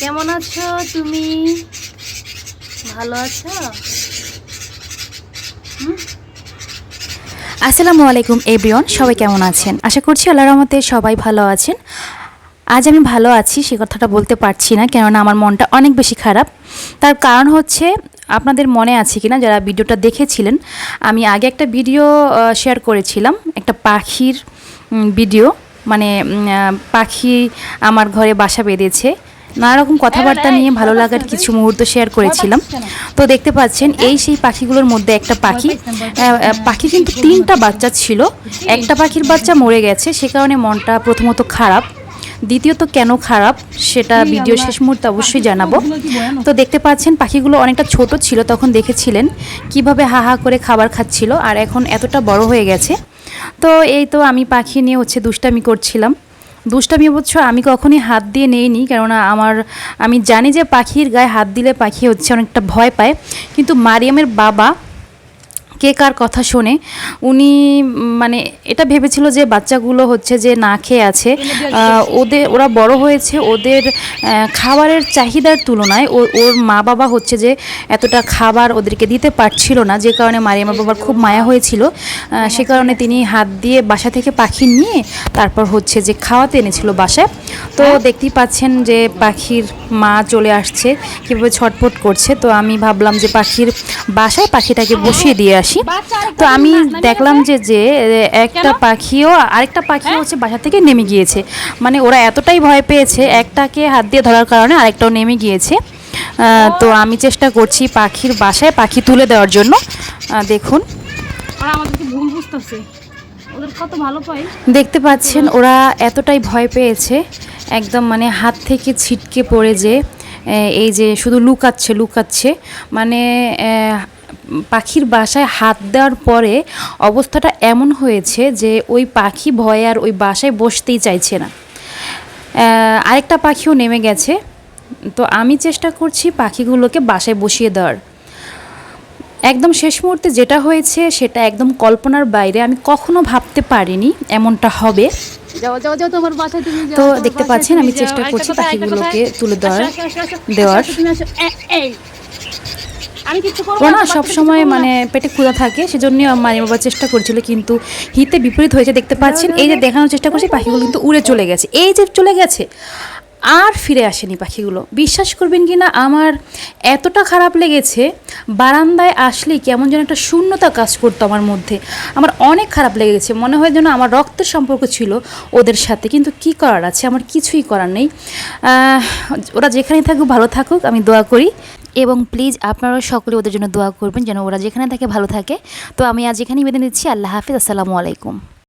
কেমন আছো তুমি? ভালো আছো? আসসালামু আলাইকুম এভরিওয়ান, সবাই কেমন আছেন? আশা করছি আল্লাহর রহমতে সবাই ভালো আছেন। আজ আমি ভালো আছি সে কথাটা বলতে পারছি না, কেননা আমার মনটা অনেক বেশি খারাপ। তার কারণ হচ্ছে, আপনাদের মনে আছে কিনা যারা ভিডিওটা দেখেছিলেন, আমি আগে একটা ভিডিও শেয়ার করেছিলাম, একটা পাখির ভিডিও। মানে পাখি আমার ঘরে বাসা বেঁধেছে, নানা রকম কথাবার্তা নিয়ে ভালো লাগার কিছু মুহূর্ত শেয়ার করেছিলাম। তো দেখতে পাচ্ছেন এই সেই পাখিগুলোর মধ্যে একটা পাখি। পাখি কিন্তু 3টা বাচ্চা ছিল, একটা পাখির বাচ্চা মরে গেছে, সে কারণে মনটা প্রথমত খারাপ। দ্বিতীয়ত কেন খারাপ সেটা ভিডিও শেষ মুহূর্তে অবশ্যই জানাবো। তো দেখতে পাচ্ছেন পাখিগুলো অনেকটা ছোট ছিল, তখন দেখেছিলেন কিভাবে হা হা করে খাবার খাচ্ছিল, আর এখন এতটা বড় হয়ে গেছে। তো এই তো আমি পাখি নিয়ে দুষ্টামি করছিলাম। দুষ্টামি অবশ্য আমি কখনই হাত দিয়ে নেইনি, কেননা আমি জানি যে পাখির গায়ে হাত দিলে পাখি অনেকটা ভয় পায়। কিন্তু মারিয়ামের বাবা কে কার কথা শোনে, উনি মানে এটা ভেবেছিল যে বাচ্চাগুলো যে না খেয়ে আছে, ওরা বড় হয়েছে, ওদের খাবারের চাহিদার তুলনায় ওর মা বাবা যে এতটা খাবার ওদেরকে দিতে পারছিল না, যে কারণে মারিয়ামের বাবার খুব মায়া হয়েছিল। সে কারণে তিনি হাত দিয়ে বাসা থেকে পাখি নিয়ে তারপর যে খাওয়াতে এনেছিল বাসায়। তো দেখতেই পাচ্ছেন যে পাখির মা চলে আসছে, কীভাবে ছটফট করছে। তো আমি ভাবলাম যে পাখির বাসায় পাখিটাকে বসিয়ে দিয়ে আসি। তো আমি দেখলাম যে একটা পাখিও আরেকটা পাখি বাসা থেকে নেমে গিয়েছে। মানে ওরা এতটাই ভয় পেয়েছে, একটাকে হাত দিয়ে ধরার কারণে আরেকটাও নেমে গিয়েছে। তো আমি চেষ্টা করছি পাখির বাসায় পাখি তুলে দেওয়ার জন্য। দেখুন দেখতে পাচ্ছেন ওরা এতটাই ভয় পেয়েছে, একদম মানে হাত থেকে ছিটকে পড়ে যে এই যে শুধু লুকাচ্ছে। মানে পাখির বাসায় হাত দেওয়ার পরে অবস্থাটা এমন হয়েছে যে ওই পাখি ভয়ে আর ওই বাসায় বসতেই চাইছে না। আরেকটা পাখিও নেমে গেছে। তো আমি চেষ্টা করছি পাখিগুলোকে বাসায় বসিয়ে দেওয়ার। একদম শেষ মুহূর্তে যেটা হয়েছে সেটা একদম কল্পনার বাইরে, আমি কখনো ভাবতে পারিনি এমনটা হবে। তো দেখতে পাচ্ছেন আমি চেষ্টা করছি পাখিগুলোকে তুলে দেওয়ার। ওরা সবসময় মানে পেটে ক্ষুধা থাকে, সেজন্য মায়ের বাবা চেষ্টা করছিল, কিন্তু হিতে বিপরীত হয়েছে। দেখতে পাচ্ছেন এই যে দেখানোর চেষ্টা করছি, পাখিগুলো কিন্তু উড়ে চলে গেছে, এই যে চলে গেছে, আর ফিরে আসেনি পাখিগুলো। বিশ্বাস করবেন কি না, আমার এতটা খারাপ লেগেছে, বারান্দায় আসলেই কেমন যেন একটা শূন্যতা কাজ করতো আমার মধ্যে। আমার অনেক খারাপ লেগেছে, মনে হয় যেন আমার রক্তের সম্পর্ক ছিল ওদের সাথে। কিন্তু কি করার আছে, আমার কিছুই করার নেই। ওরা যেখানেই থাকুক ভালো থাকুক, আমি দোয়া করি। এবং প্লিজ আপনারা সকলে ওদের জন্য দোয়া করবেন যেন ওরা যেখানে থাকে ভালো থাকে। তো আমি আজ এখানেই বেঁধে নিচ্ছি। আল্লাহ হাফিজ, আসসালামু আলাইকুম।